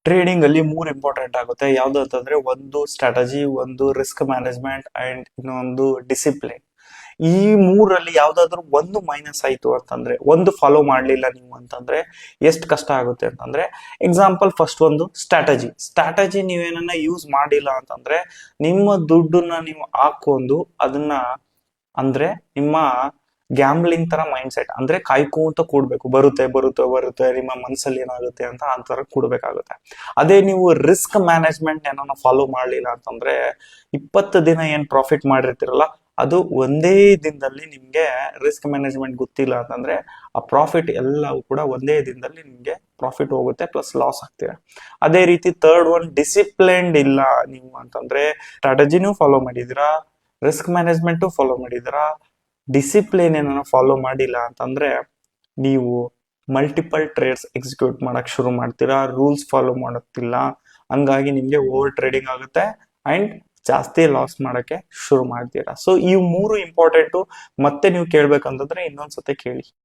Trading ಅಲ್ಲಿ ಮೂರ್ important ಆಗುತ್ತೆ. ಯಾವ್ದು ಅಂತಂದ್ರೆ ಒಂದು ಸ್ಟ್ರಾಟಜಿ, ಒಂದು ರಿಸ್ಕ್ ಮ್ಯಾನೇಜ್ಮೆಂಟ್ ಅಂಡ್ ಇನ್ನೊಂದು ಡಿಸಿಪ್ಲಿನ್. ಈ ಮೂರಲ್ಲಿ ಯಾವ್ದಾದ್ರು ಒಂದು ಮೈನಸ್ ಆಯ್ತು ಅಂತಂದ್ರೆ, ಒಂದು ಫಾಲೋ ಮಾಡ್ಲಿಲ್ಲ ನೀವು ಅಂತಂದ್ರೆ ಎಷ್ಟು ಕಷ್ಟ ಆಗುತ್ತೆ ಅಂತಂದ್ರೆ, ಎಕ್ಸಾಂಪಲ್ ಫಸ್ಟ್ ಒಂದು ಸ್ಟ್ರಾಟಜಿ ನೀವೇನನ್ನ ಯೂಸ್ ಮಾಡಿಲ್ಲ ಅಂತಂದ್ರೆ ನಿಮ್ಮ ದುಡ್ಡನ್ನ ನೀವು ಹಾಕೊಂಡು ಅದನ್ನ ಅಂದ್ರೆ ನಿಮ್ಮ ಗ್ಯಾಮ್ಲಿಂಗ್ ತರ ಮೈಂಡ್ ಸೆಟ್ ಅಂದ್ರೆ ಕಾಯ್ಕೊಂತ ಕೂಡ್ಬೇಕು, ಬರುತ್ತೆ ಬರುತ್ತೆ ಬರುತ್ತೆ ನಿಮ್ಮ ಮನ್ಸಲ್ಲಿ ಏನಾಗುತ್ತೆ ಅಂತ ಆ ತರ ಕೂಡ್ಬೇಕಾಗುತ್ತೆ. ಅದೇ ನೀವು ರಿಸ್ಕ್ ಮ್ಯಾನೇಜ್ಮೆಂಟ್ ಏನೋ ಫಾಲೋ ಮಾಡ್ಲಿಲ್ಲ ಅಂತಂದ್ರೆ 20 ದಿನ ಏನ್ ಪ್ರಾಫಿಟ್ ಮಾಡಿರ್ತಿರಲ್ಲ ಅದು ಒಂದೇ ದಿನದಲ್ಲಿ ನಿಮ್ಗೆ ರಿಸ್ಕ್ ಮ್ಯಾನೇಜ್ಮೆಂಟ್ ಗೊತ್ತಿಲ್ಲ ಅಂತಂದ್ರೆ ಆ ಪ್ರಾಫಿಟ್ ಎಲ್ಲವೂ ಕೂಡ ಒಂದೇ ದಿನದಲ್ಲಿ ನಿಮ್ಗೆ ಪ್ರಾಫಿಟ್ ಹೋಗುತ್ತೆ ಪ್ಲಸ್ ಲಾಸ್ ಆಗ್ತೀರಾ. ಅದೇ ರೀತಿ ಥರ್ಡ್ ಒನ್ ಡಿಸಿಪ್ಲಿನ್ಡ್ ಇಲ್ಲ ನೀವು ಅಂತಂದ್ರೆ ಸ್ಟ್ರಾಟಜಿನೂ ಫಾಲೋ ಮಾಡಿದೀರಾ, ರಿಸ್ಕ್ ಮ್ಯಾನೇಜ್ಮೆಂಟು ಫಾಲೋ ಮಾಡಿದೀರಾ, ಡಿಸಿಪ್ಲಿನ್ ಏನನ್ನ ಫಾಲೋ ಮಾಡಿಲ್ಲ ಅಂತಂದ್ರೆ ನೀವು ಮಲ್ಟಿಪಲ್ ಟ್ರೇಡ್ಸ್ ಎಕ್ಸಿಕ್ಯೂಟ್ ಮಾಡಕ್ ಶುರು ಮಾಡ್ತೀರಾ, ರೂಲ್ಸ್ ಫಾಲೋ ಮಾಡುತ್ತಿಲ್ಲ, ಹಂಗಾಗಿ ನಿಮ್ಗೆ ಓವರ್ ಟ್ರೇಡಿಂಗ್ ಆಗುತ್ತೆ ಅಂಡ್ ಜಾಸ್ತಿ ಲಾಸ್ ಮಾಡಕ್ಕೆ ಶುರು ಮಾಡ್ತೀರಾ. ಸೊ ಈ ಮೂರು ಇಂಪಾರ್ಟೆಂಟು. ಮತ್ತೆ ನೀವು ಕೇಳ್ಬೇಕಂತಂದ್ರೆ ಇನ್ನೊಂದ್ಸತಿ ಕೇಳಿ.